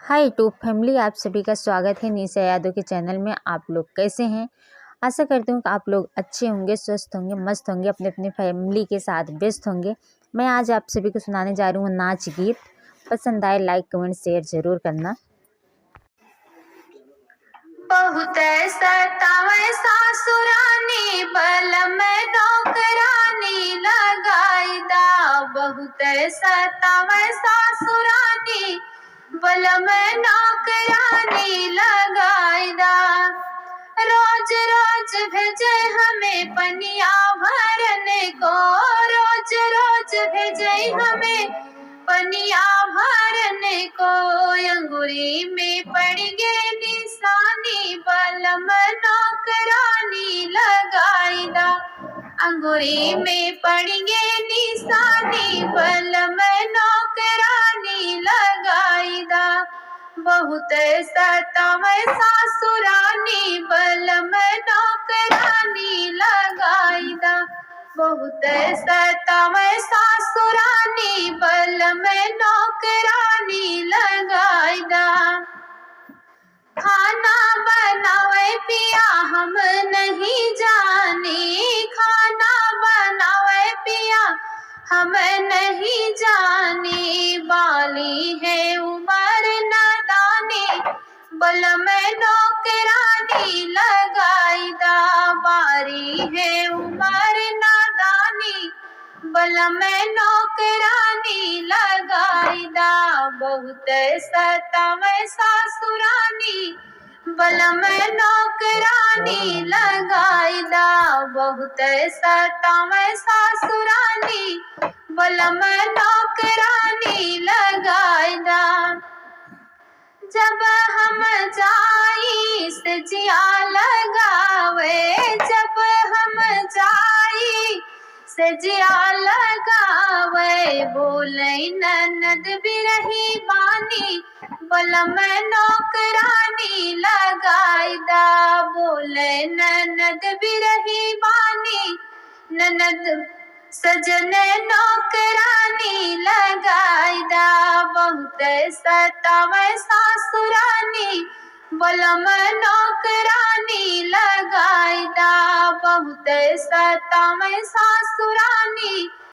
Hi YouTube family, आप सभी का स्वागत है निशा यादव के चैनल में। आप लोग कैसे हैं? आशा करती हूँ कि आप लोग अच्छे होंगे, स्वस्थ होंगे, मस्त होंगे, अपने अपने फैमिली के साथ व्यस्त होंगे। मैं आज आप सभी को सुनाने जा रही हूँ नाच गीत। पसंद आए लाइक कमेंट शेयर जरूर करना। बहुत सतावे सासुरानी बलम नौकरानी लगाईदा। बहुत सतावे सासुरानी बलम नौकरानी लगाईदा। रोज रोज भेजे हमें पनिया भरने को, रोज रोज भेजे हमें पनिया भरने को। अंगूरी में पड़ गए निशानी बलम नौकरानी लगाईदा। अंगूरी में पड़ गए निशानी बलम नौकरानी लगाईदा। बहुत सतावे सासुरानी बलम नौकरानी लगाईदा। बहुत सतावे सासुरानी बलम नौकरानी लगाईदा। खाना बनावे पिया हम नहीं जाने, खाना बनावे पिया हम नहीं जाने। बाली है उमर नादानी बलम नौकरानी लगाईदा। बारी है उमर नादानी बलम नौकरानी लगाईदा। बहुत सतावे सासुरानी बलम नौकरानी लगाईदा। बहुत सतावे सासुरानी बलम नौकरानी लगाईदा। जब हम जाई से जिया लगावे, जब हम जाई से जिया लगावे। बोले ननद बिरही बानी बलम नौकरानी लगाईदा। बोले ननद बिरही बानी ननद सजन नौकरानी लगाईदा। बहुत सतावे सासुरानी बलम नौकरानी लगाईदा। बहुत सतावे सासुरानी